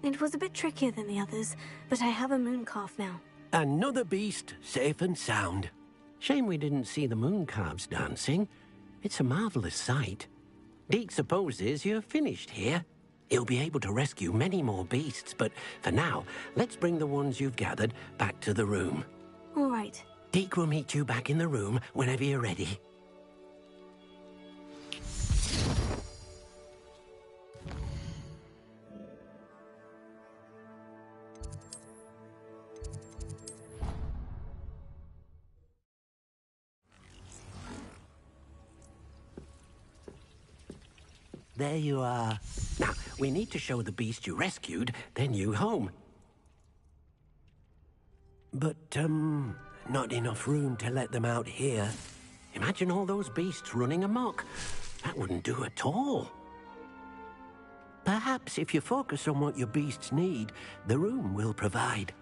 It was a bit trickier than the others, but I have a moon calf now. Another beast, safe and sound. Shame we didn't see the moon calves dancing. It's a marvelous sight. Deke supposes you're finished here. He'll be able to rescue many more beasts, but for now, let's bring the ones you've gathered back to the room. All right. Deke will meet you back in the room whenever you're ready. There you are. Now, we need to show the beast you rescued their new home. But, not enough room to let them out here. Imagine all those beasts running amok. That wouldn't do at all. Perhaps if you focus on what your beasts need, the room will provide.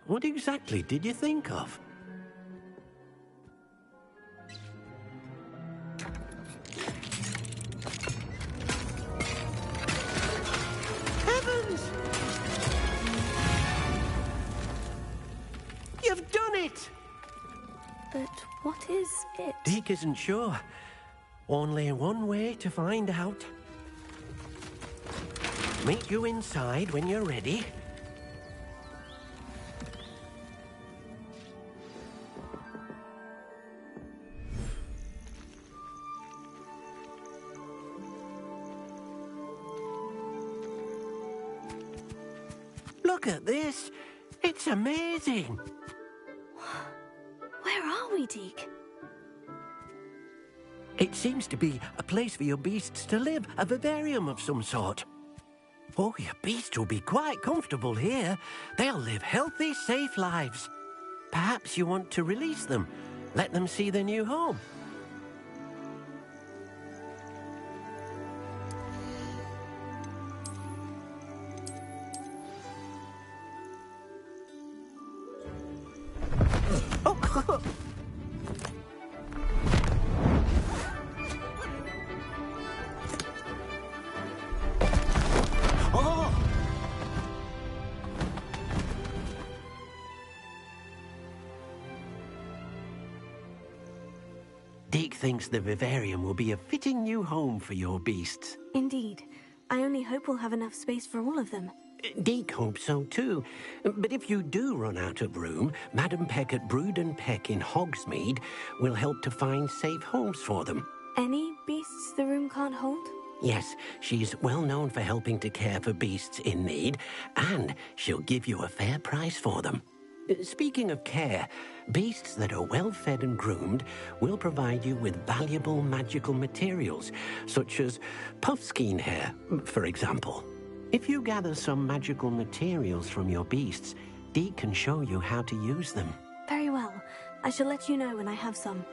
What exactly did you think of? Heavens! You've done it! But what is it? Deke isn't sure. Only one way to find out. Meet you inside when you're ready. Look at this. It's amazing. Where are we, Deke? It seems to be a place for your beasts to live, a vivarium of some sort. Oh, your beasts will be quite comfortable here. They'll live healthy, safe lives. Perhaps you want to release them, let them see their new home. Deke thinks the vivarium will be a fitting new home for your beasts. Indeed. I only hope we'll have enough space for all of them. Deke hopes so too. But if you do run out of room, Madam Peck at Brood and Peck in Hogsmeade will help to find safe homes for them. Any beasts the room can't hold? Yes, she's well known for helping to care for beasts in need, and she'll give you a fair price for them. Speaking of care, beasts that are well fed and groomed will provide you with valuable magical materials, such as puffskein hair, for example. If you gather some magical materials from your beasts, Deke can show you how to use them. Very well. I shall let you know when I have some.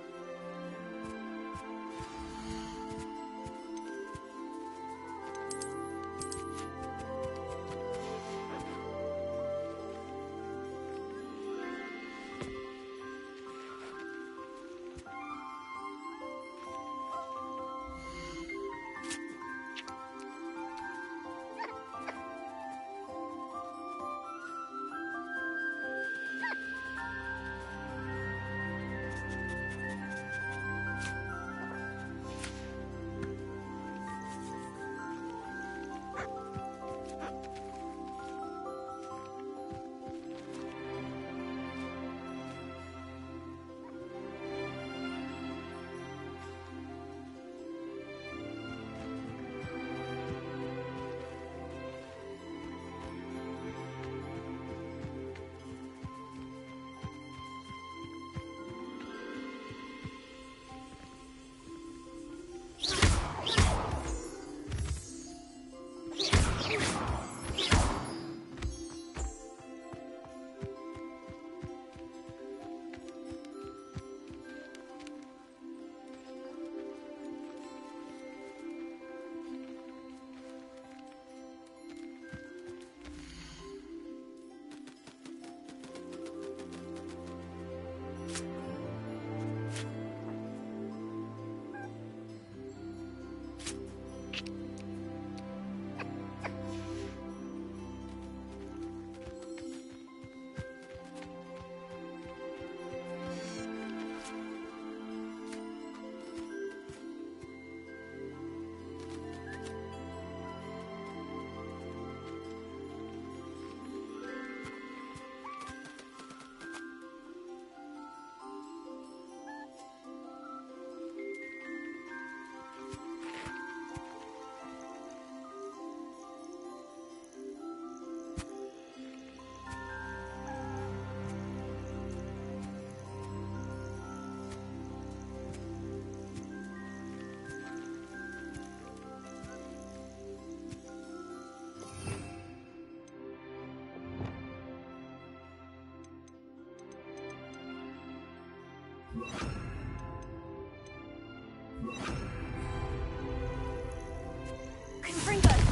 Confringo!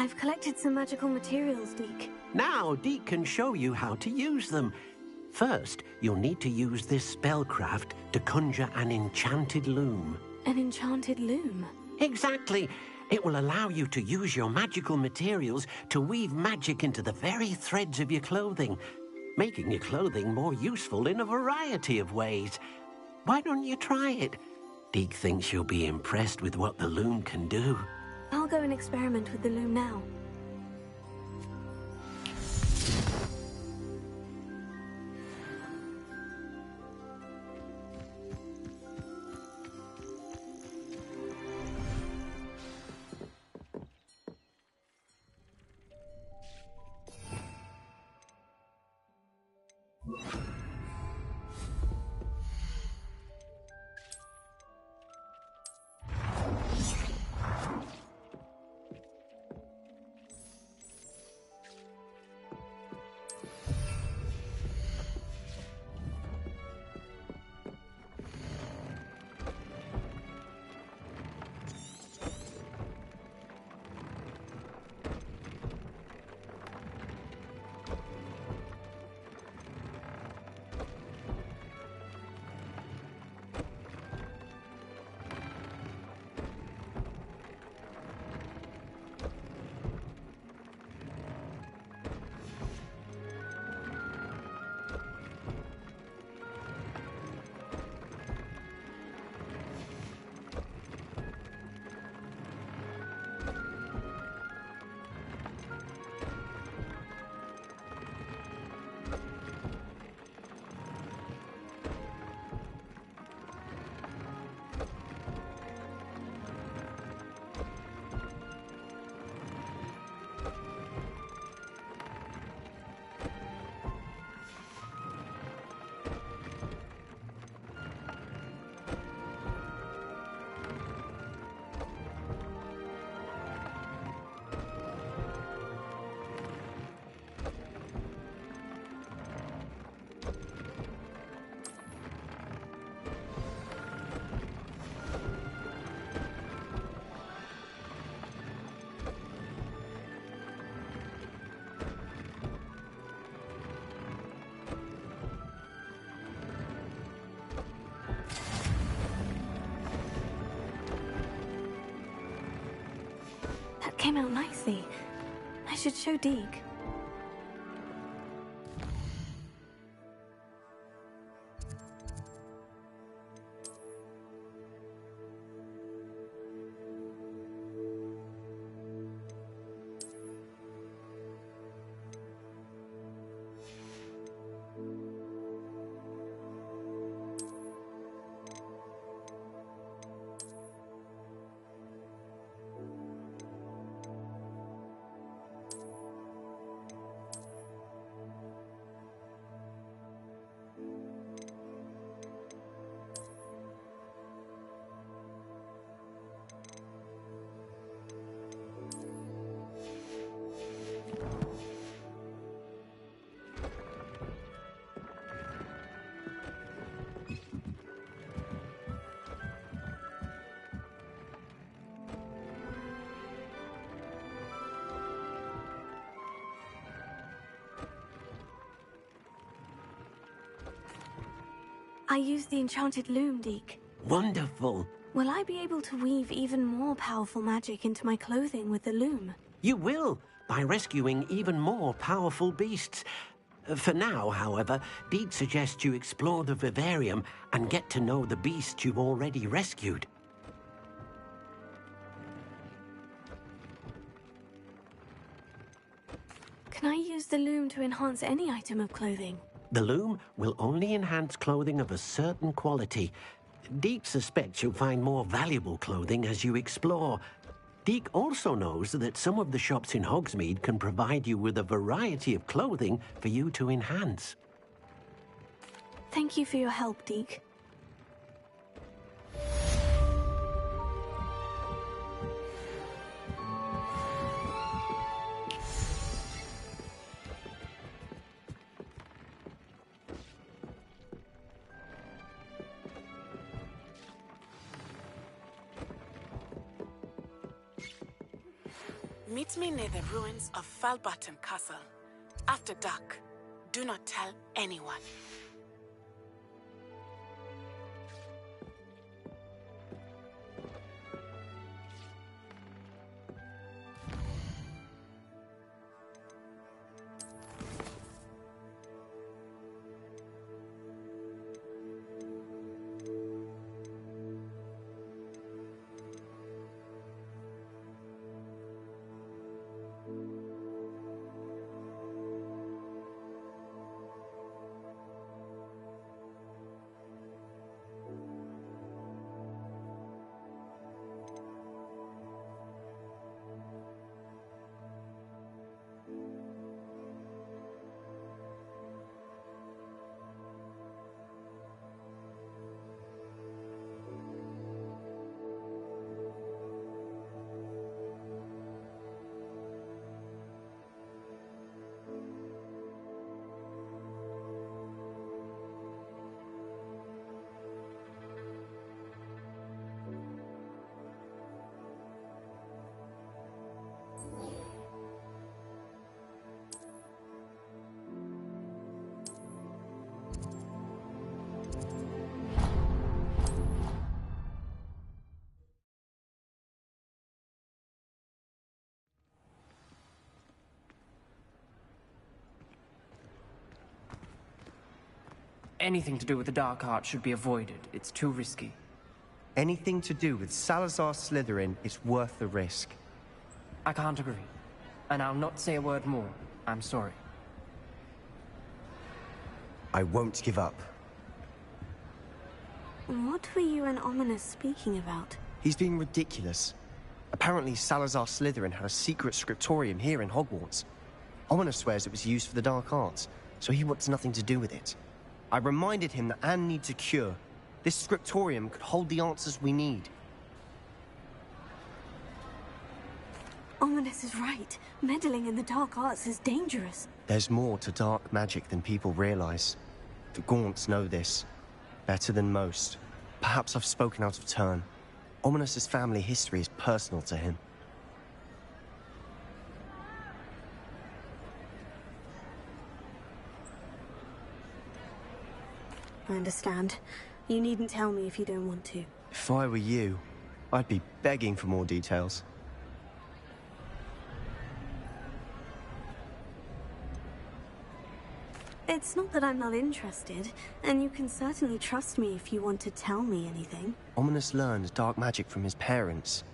I've collected some magical materials, Deke. Now, Deke can show you how to use them. First, you'll need to use this spellcraft to conjure an enchanted loom. An enchanted loom? Exactly. It will allow you to use your magical materials to weave magic into the very threads of your clothing, making your clothing more useful in a variety of ways. Why don't you try it? Deke thinks you'll be impressed with what the loom can do. I'll go and experiment with the loom now. came out nicely. I should show Deke. I used the enchanted loom, Deke. Wonderful. Will I be able to weave even more powerful magic into my clothing with the loom? You will, by rescuing even more powerful beasts. For now, however, Deke suggests you explore the vivarium and get to know the beasts you've already rescued. Can I use the loom to enhance any item of clothing? The loom will only enhance clothing of a certain quality. Deke suspects you'll find more valuable clothing as you explore. Deke also knows that some of the shops in Hogsmeade can provide you with a variety of clothing for you to enhance. Thank you for your help, Deke. Meet me near the ruins of Falbottom Castle. After dark, do not tell anyone. Anything to do with the dark art should be avoided. It's too risky. Anything to do with Salazar Slytherin is worth the risk. I can't agree. And I'll not say a word more. I'm sorry. I won't give up. What were you and Ominous speaking about? He's being ridiculous. Apparently Salazar Slytherin had a secret scriptorium here in Hogwarts. Ominous swears it was used for the dark arts, so he wants nothing to do with it. I reminded him that Anne needs a cure. This scriptorium could hold the answers we need. Ominous is right. Meddling in the dark arts is dangerous. There's more to dark magic than people realize. The Gaunts know this. Better than most. Perhaps I've spoken out of turn. Ominous's family history is personal to him. I understand. You needn't tell me if you don't want to. If I were you, I'd be begging for more details. It's not that I'm not interested, and you can certainly trust me if you want to tell me anything. Ominous learned dark magic from his parents.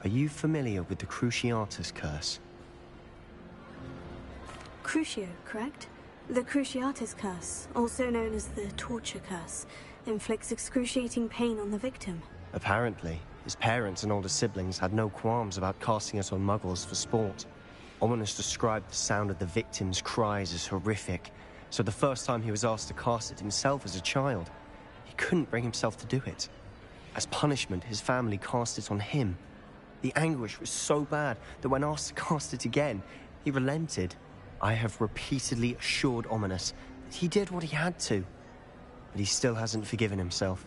Are you familiar with the Cruciatus curse? Crucio, correct? The Cruciatus curse, also known as the torture curse, inflicts excruciating pain on the victim. Apparently, his parents and older siblings had no qualms about casting us on muggles for sport. Ominous described the sound of the victim's cries as horrific, so the first time he was asked to cast it himself as a child, he couldn't bring himself to do it. As punishment, his family cast it on him. The anguish was so bad that when asked to cast it again, he relented. I have repeatedly assured Ominous that he did what he had to, but he still hasn't forgiven himself.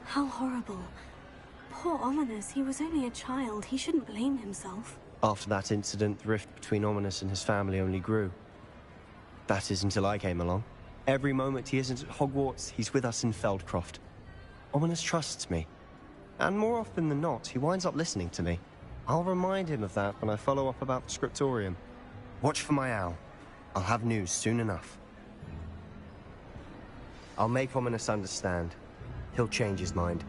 How horrible. Poor Ominous, he was only a child. He shouldn't blame himself. After that incident, the rift between Ominous and his family only grew. That is until I came along. Every moment he isn't at Hogwarts, he's with us in Feldcroft. Ominous trusts me. And more often than not, he winds up listening to me. I'll remind him of that when I follow up about the scriptorium. Watch for my owl. I'll have news soon enough. I'll make Ominous understand. He'll change his mind.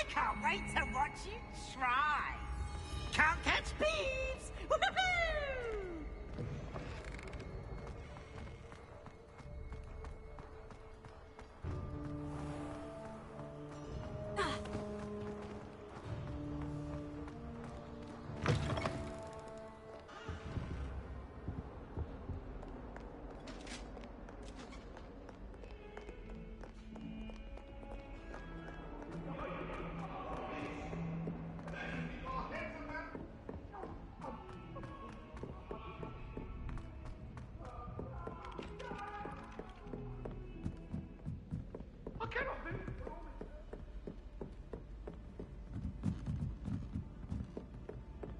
Can't wait to watch you try. Can't catch thieves. Woohoo!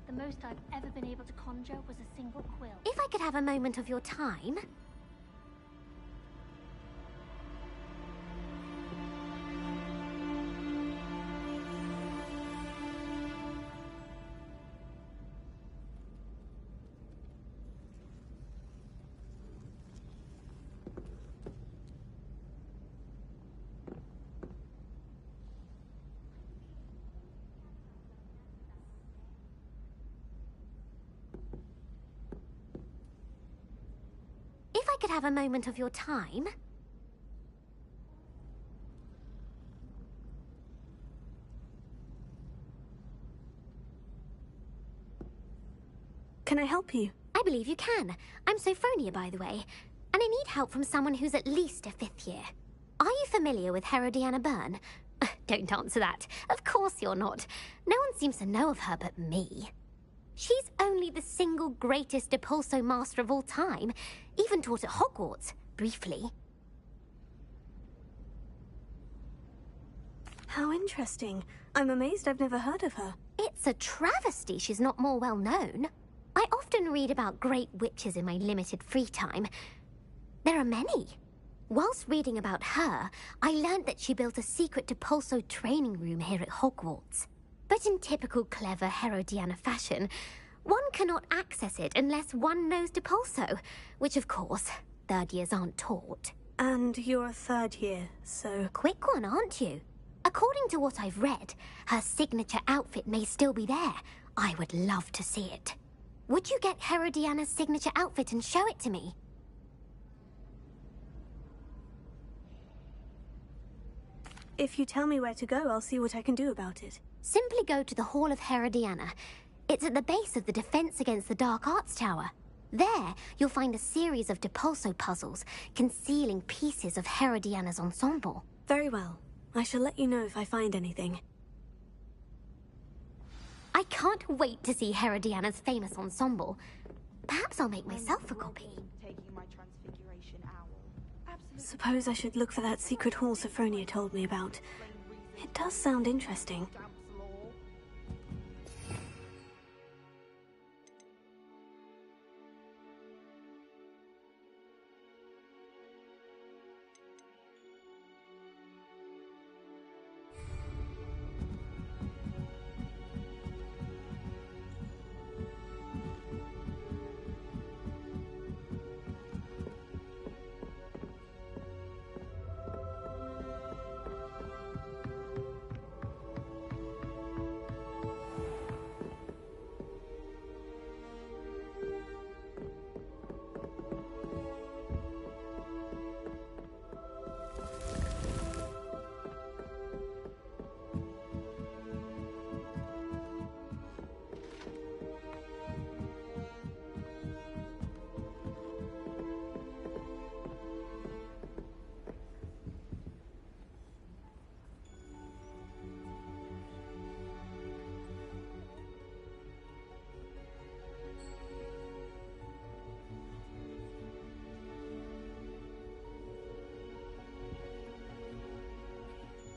The most I've ever been able to conjure was a single quill. If I could have a moment of your time... If I could have a moment of your time... Can I help you? I believe you can. I'm Sophronia, by the way, and I need help from someone who's at least a 5th year. Are you familiar with Herodiana Byrne? Don't answer that. Of course you're not. No one seems to know of her but me. She's only the single greatest Depulso master of all time, even taught at Hogwarts, briefly. How interesting. I'm amazed I've never heard of her. It's a travesty she's not more well known. I often read about great witches in my limited free time. There are many. Whilst reading about her, I learned that she built a secret Depulso training room here at Hogwarts. But in typical clever Herodiana fashion, one cannot access it unless one knows Depulso, which of course, 3rd years aren't taught. And you're a 3rd year, so... Quick one, aren't you? According to what I've read, her signature outfit may still be there. I would love to see it. Would you get Herodiana's signature outfit and show it to me? If you tell me where to go, I'll see what I can do about it. Simply go to the Hall of Herodiana. It's at the base of the Defense Against the Dark Arts Tower. There, you'll find a series of Depulso puzzles concealing pieces of Herodiana's ensemble. Very well. I shall let you know if I find anything. I can't wait to see Herodiana's famous ensemble. Perhaps I'll make myself a copy. Suppose I should look for that secret hall Sophronia told me about. It does sound interesting.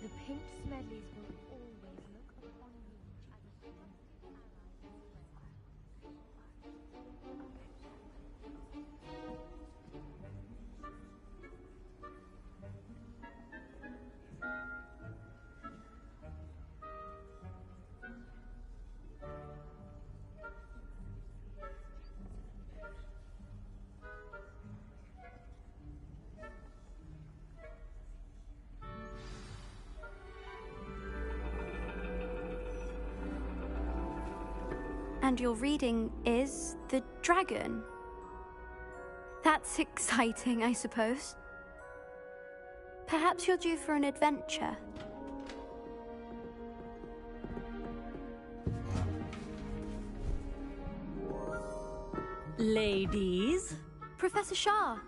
The Pink Smedleys will always look upon you as a friend And your reading is the dragon. That's exciting, I suppose. Perhaps you're due for an adventure. Ladies, Professor Shah.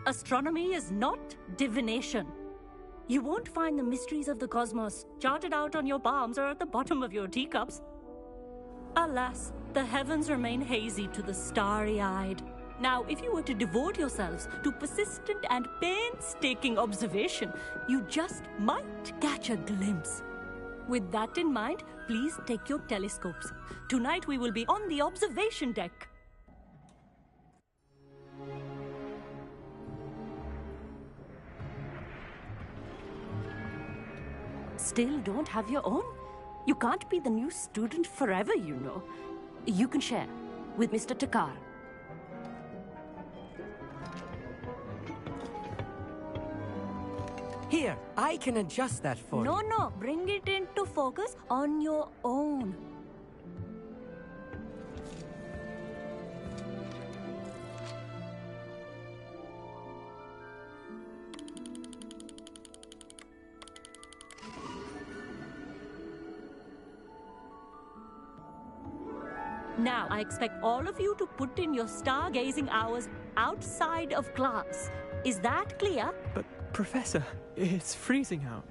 astronomy is not divination. You won't find the mysteries of the cosmos charted out on your palms or at the bottom of your teacups. Alas, the heavens remain hazy to the starry-eyed. Now, if you were to devote yourselves to persistent and painstaking observation, you just might catch a glimpse. With that in mind, please take your telescopes. Tonight we will be on the observation deck. Still don't have your own? You can't be the new student forever, you know. You can share with Mr. Takar. Here, I can adjust that for you. No, bring it into focus on your own. Now, I expect all of you to put in your stargazing hours outside of class. Is that clear? But, Professor, it's freezing out.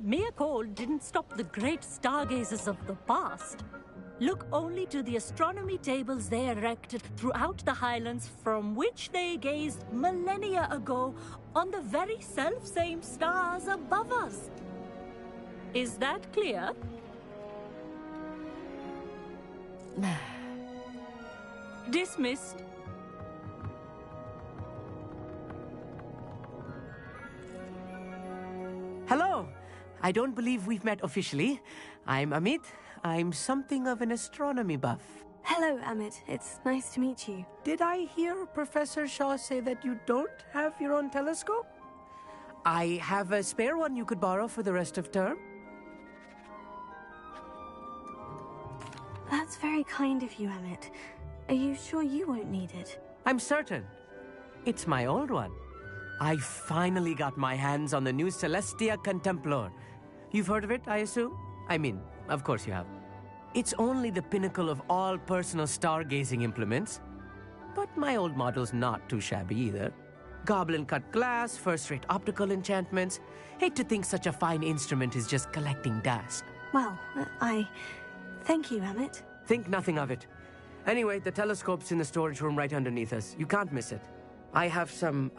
Mere cold didn't stop the great stargazers of the past. Look only to the astronomy tables they erected throughout the Highlands, from which they gazed millennia ago on the very self-same stars above us. Is that clear? Dismissed. Hello. I don't believe we've met officially. I'm Amit. I'm something of an astronomy buff. Hello, Amit. It's nice to meet you. Did I hear Professor Shaw say that you don't have your own telescope? I have a spare one you could borrow for the rest of term. That's very kind of you, Amit. Are you sure you won't need it? I'm certain. It's my old one. I finally got my hands on the new Celestia Contemplor. You've heard of it, I assume? I mean, of course you have. It's only the pinnacle of all personal stargazing implements. But my old model's not too shabby either. Goblin-cut glass, first-rate optical enchantments. Hate to think such a fine instrument is just collecting dust. Well, thank you, Amit. Think nothing of it. Anyway, the telescope's in the storage room right underneath us. You can't miss it. I have some,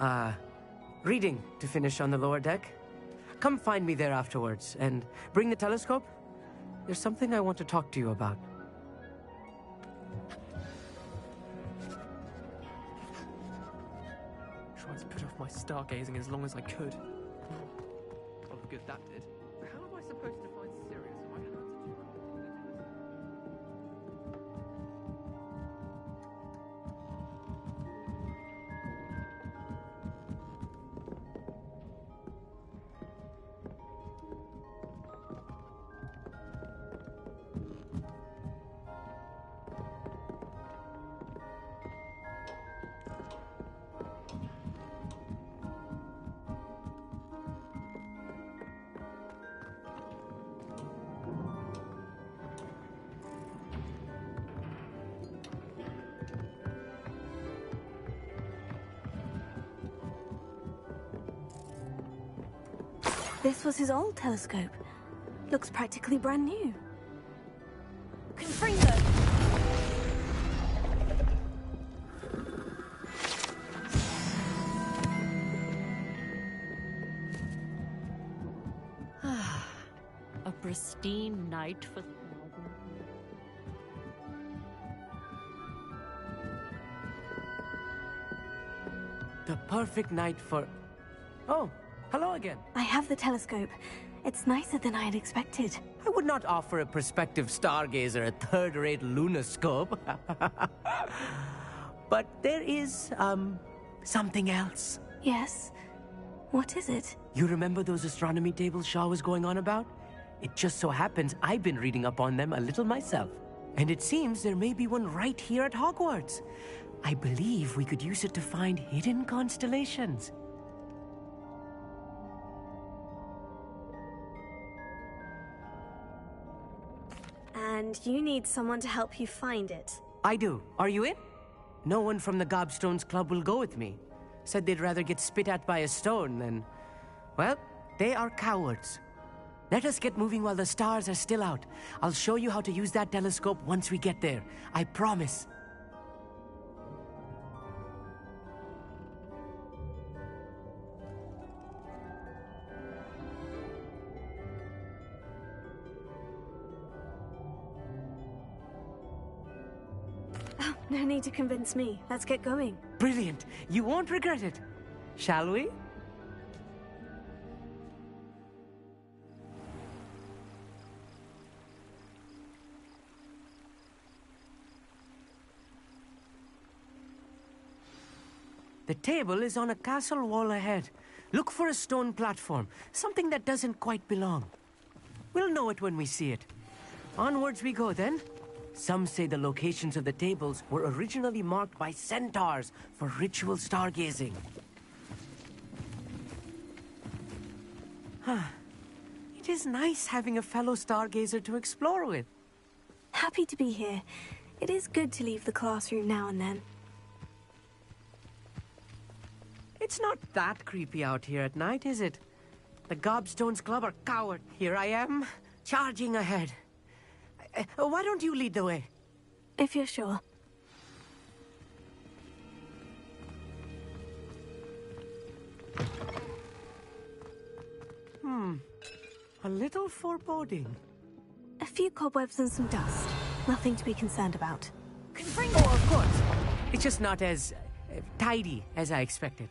reading to finish on the lower deck. Come find me there afterwards, and bring the telescope. There's something I want to talk to you about. Tried to put off my stargazing as long as I could. All the good that did. How am I supposed to find Sirius if I can't do This was his old telescope. Looks practically brand new. Confringo! A pristine night for... The perfect night for... Oh, hello again. I have the telescope. It's nicer than I had expected. I would not offer a prospective stargazer a third-rate lunoscope. But there is, something else. Yes? What is it? You remember those astronomy tables Shaw was going on about? It just so happens I've been reading up on them a little myself. And it seems there may be one right here at Hogwarts. I believe we could use it to find hidden constellations. And you need someone to help you find it. I do. Are you in? No one from the Gobstones Club will go with me. Said they'd rather get spit at by a stone than... Well, they are cowards. Let us get moving while the stars are still out. I'll show you how to use that telescope once we get there. I promise. Oh, no need to convince me. Let's get going. Brilliant. You won't regret it. Shall we? The table is on a castle wall ahead. Look for a stone platform, something that doesn't quite belong. We'll know it when we see it. Onwards we go then. Some say the locations of the tables were originally marked by centaurs for ritual stargazing. It is nice having a fellow stargazer to explore with. Happy to be here. It is good to leave the classroom now and then. It's not that creepy out here at night, is it? The Gobstones Club are coward. Here I am, charging ahead. Why don't you lead the way? If you're sure. A little foreboding. A few cobwebs and some dust. Nothing to be concerned about. Oh, of course. It's just not as tidy as I expected.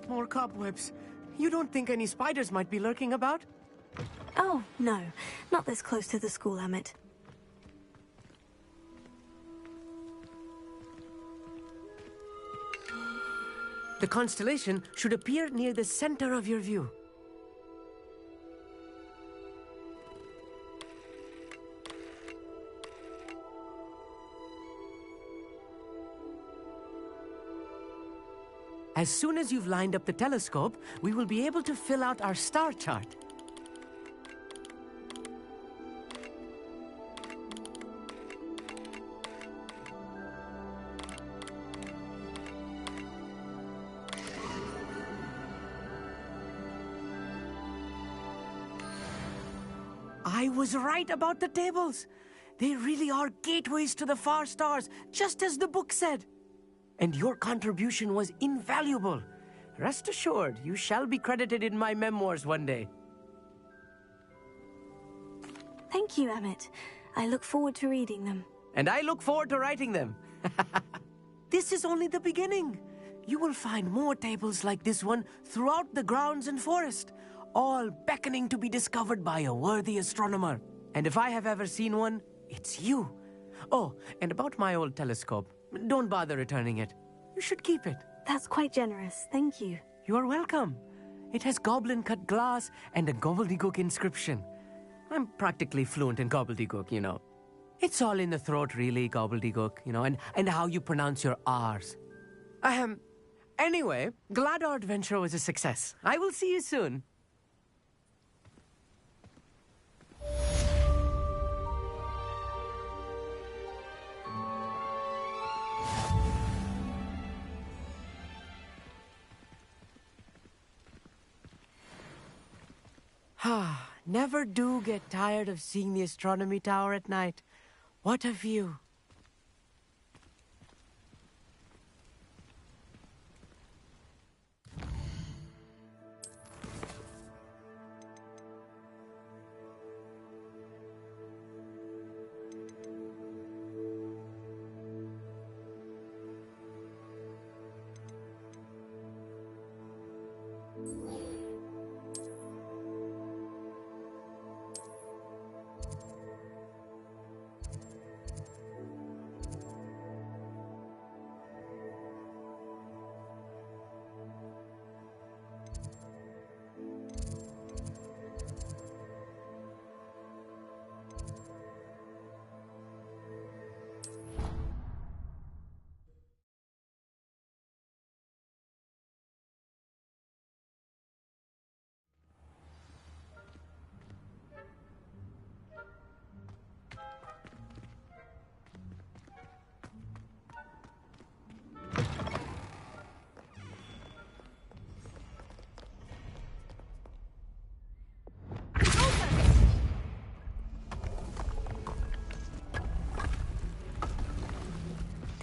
More cobwebs. You don't think any spiders might be lurking about? Oh, no. Not this close to the school, Emmett. The constellation should appear near the center of your view. As soon as you've lined up the telescope, we will be able to fill out our star chart. I was right about the tables. They really are gateways to the far stars, just as the book said. And your contribution was invaluable. Rest assured, you shall be credited in my memoirs one day. Thank you, Emmett. I look forward to reading them. And I look forward to writing them. This is only the beginning. You will find more tables like this one throughout the grounds and forest, all beckoning to be discovered by a worthy astronomer. And if I have ever seen one, it's you. Oh, and about my old telescope. Don't bother returning it. You should keep it. That's quite generous. Thank you. You are welcome. It has goblin-cut glass and a gobbledygook inscription. I'm practically fluent in gobbledygook, you know. It's all in the throat, really, gobbledygook, you know, and how you pronounce your R's. Anyway, glad our adventure was a success. I will see you soon. Never do get tired of seeing the astronomy tower at night. What a view.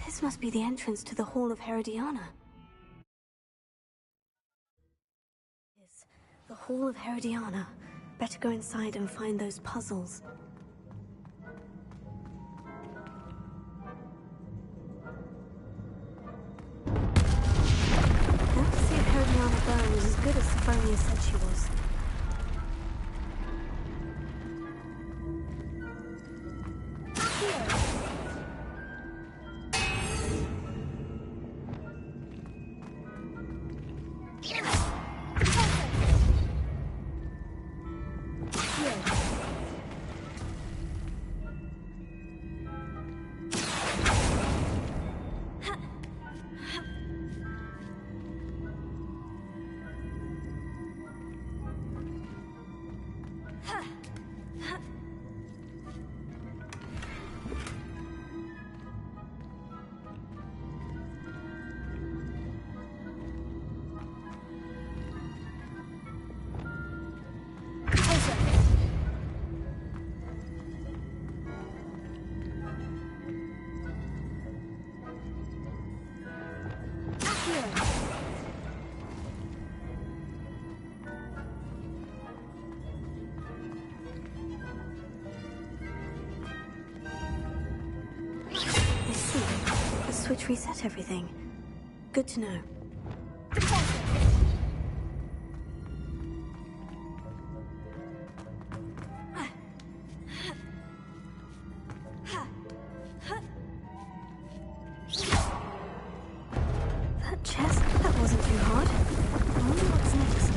This must be the entrance to the Hall of Herodiana. Yes, the Hall of Herodiana. Better go inside and find those puzzles. Now to see if Herodiana Byrne was as good as Sophronia said she was. to reset everything. Good to know. That chest, that wasn't too hard. I wonder what's next.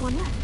One left.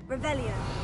Revelio.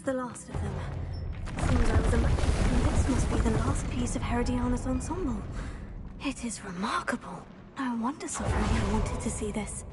the last of them. Seems I was imagining this must be the last piece of Herodiana's ensemble. It is remarkable. No wonder Sophronia wanted to see this.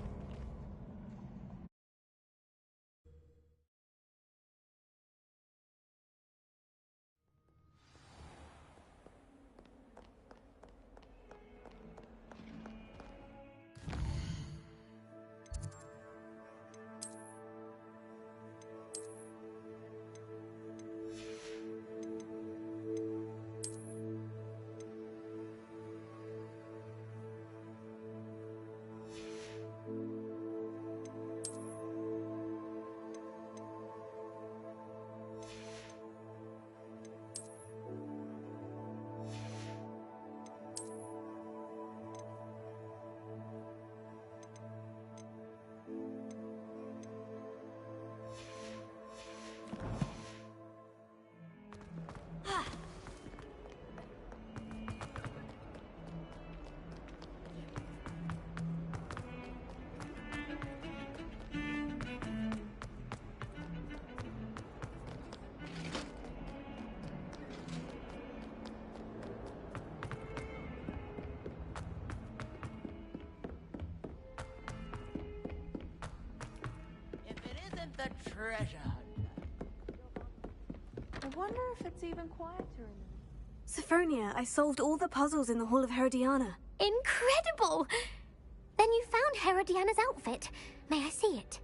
The treasure hunter. I wonder if it's even quieter in there. Sophronia, I solved all the puzzles in the Hall of Herodiana. Incredible! Then you found Herodiana's outfit. May I see it?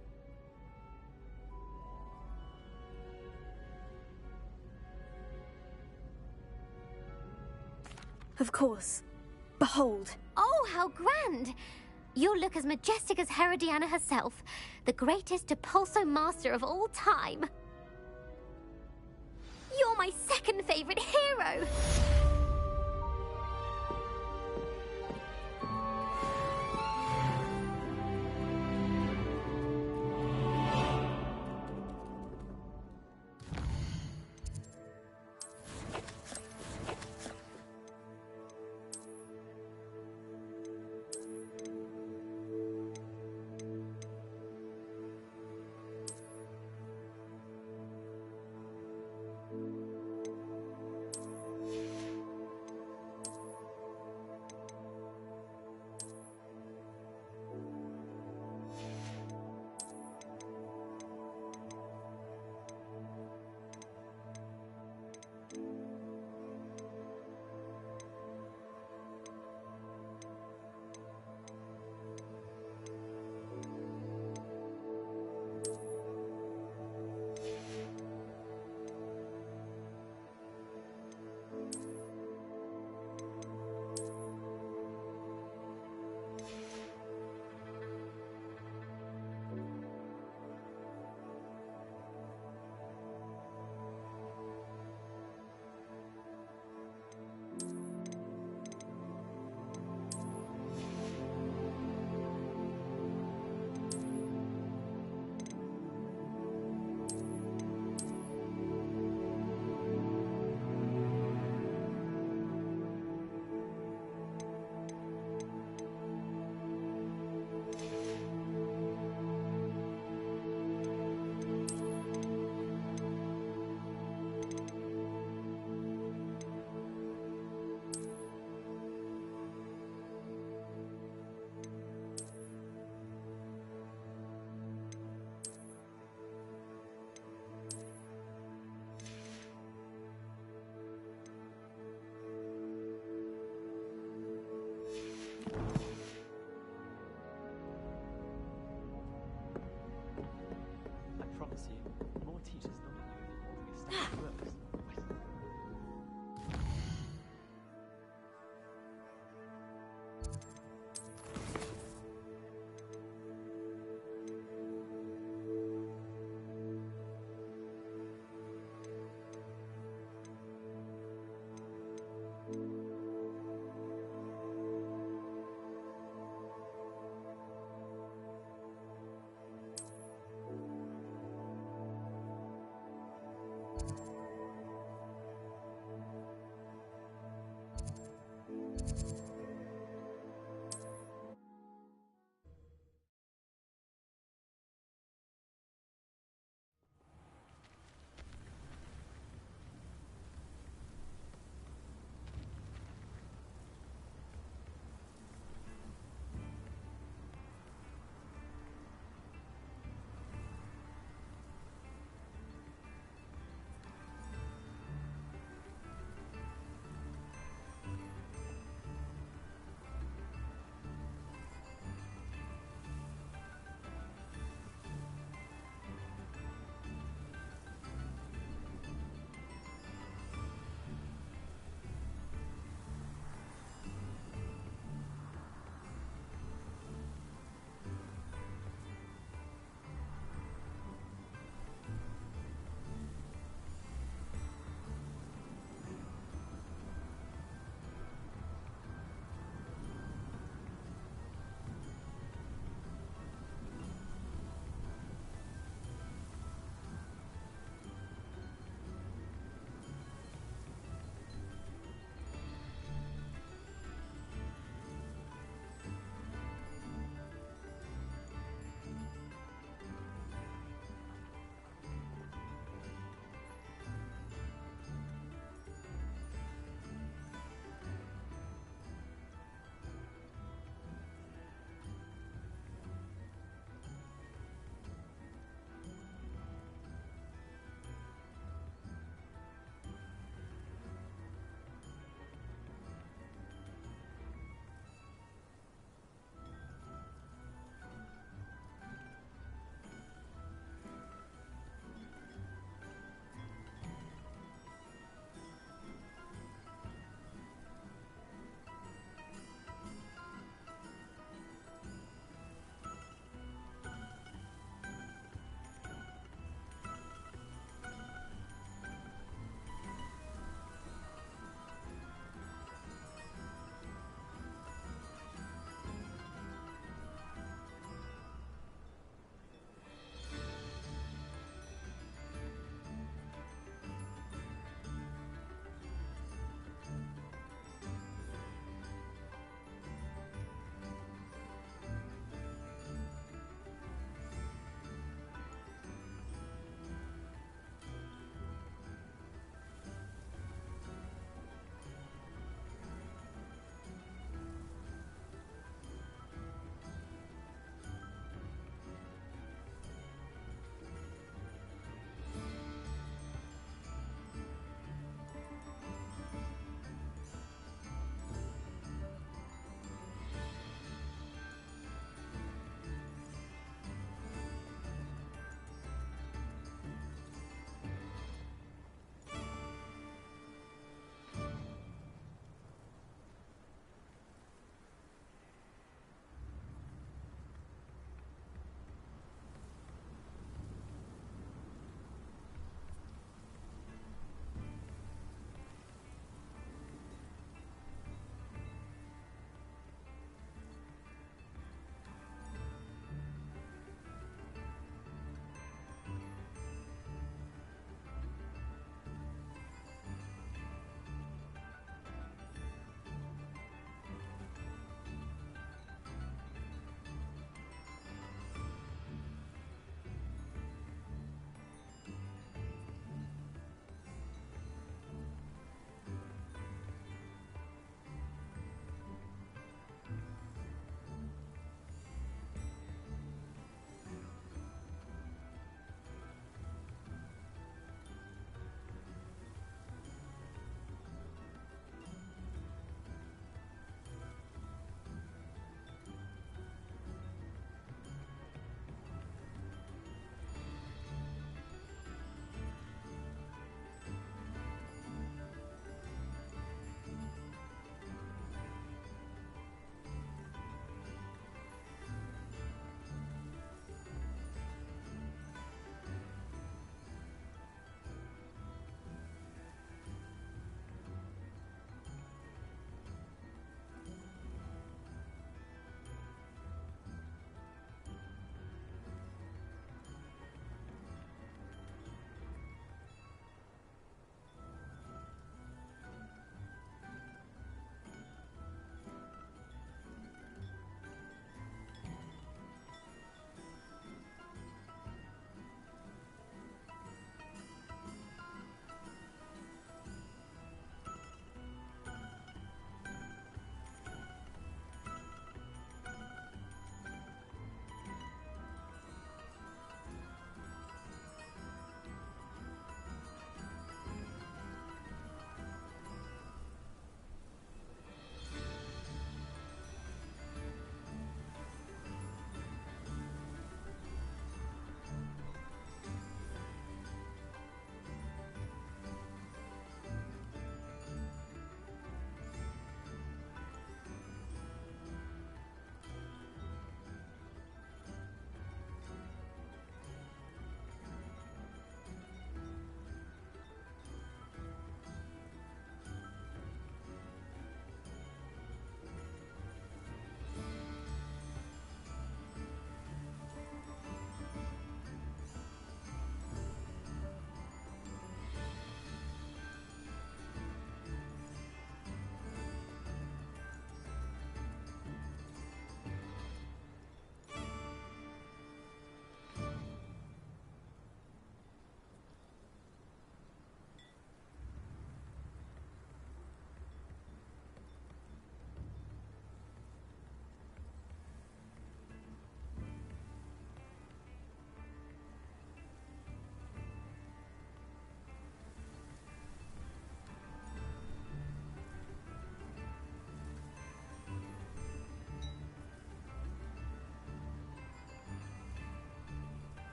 Of course. Behold. Oh, how grand! You'll look as majestic as Herodiana herself, the greatest Depulso master of all time. You're my second favorite hero!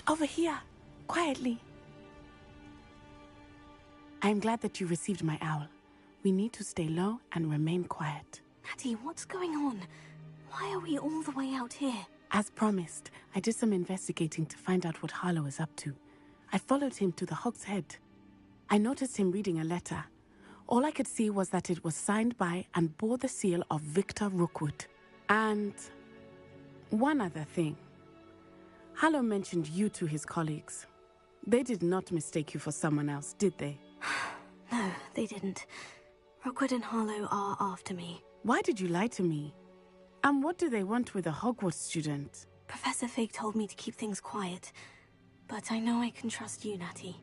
over here, quietly. I am glad that you received my owl. We need to stay low and remain quiet. Natty, what's going on? Why are we all the way out here? As promised, I did some investigating to find out what Harlow is up to. I followed him to the Hog's Head. I noticed him reading a letter. All I could see was that it was signed by and bore the seal of Victor Rookwood. And one other thing. Harlow mentioned you to his colleagues. They did not mistake you for someone else, did they? No, they didn't. Rookwood and Harlow are after me. Why did you lie to me? And what do they want with a Hogwarts student? Professor Fig told me to keep things quiet. But I know I can trust you, Natty.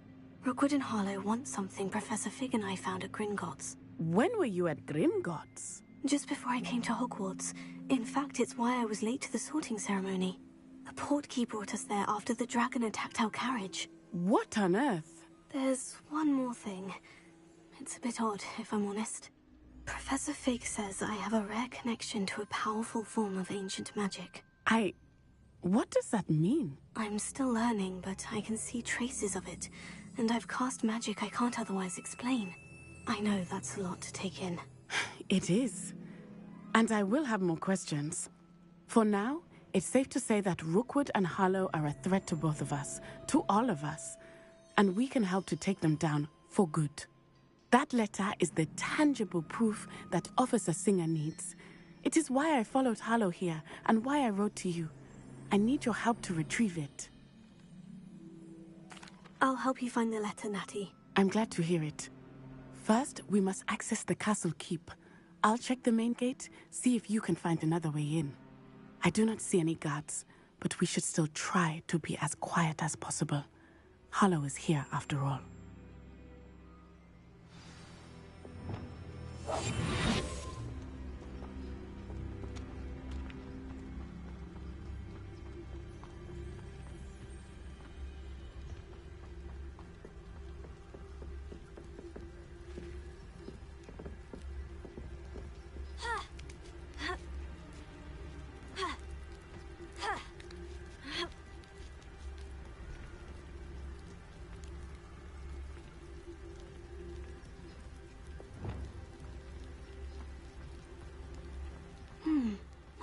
Rookwood and Harlow want something Professor Fig and I found at Gringotts. When were you at Gringotts? Just before I came to Hogwarts. In fact, it's why I was late to the sorting ceremony. The portkey brought us there after the dragon attacked our carriage. What on earth? There's one more thing. It's a bit odd, if I'm honest. Professor Fig says I have a rare connection to a powerful form of ancient magic. What does that mean? I'm still learning, but I can see traces of it, and I've cast magic I can't otherwise explain. I know that's a lot to take in. It is. And I will have more questions. For now, it's safe to say that Rookwood and Harlow are a threat to both of us, to all of us, and we can help to take them down for good. That letter is the tangible proof that Officer Singer needs. It is why I followed Harlow here, and why I wrote to you. I need your help to retrieve it. I'll help you find the letter, Natty. I'm glad to hear it. First, we must access the castle keep. I'll check the main gate, see if you can find another way in. I do not see any guards, but we should still try to be as quiet as possible. Harlow is here after all.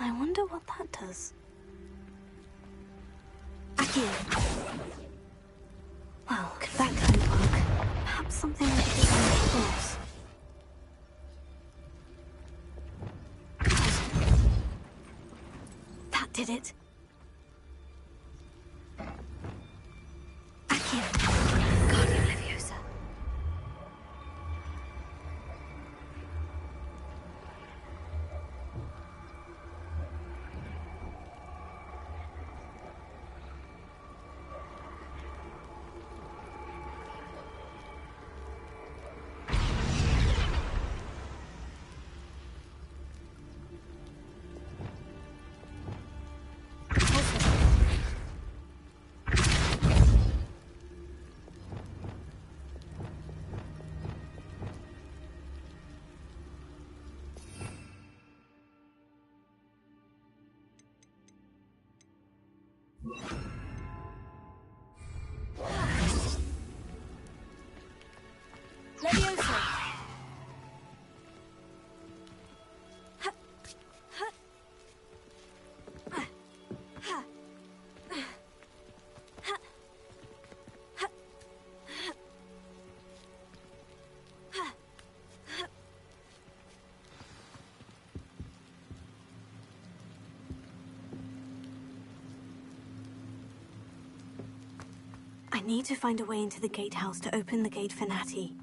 I wonder what that does. Here. Well, if that can't work, perhaps something like this on the floors. That did it. Here. Guardian Leviosa. I need to find a way into the gatehouse to open the gate for Natty.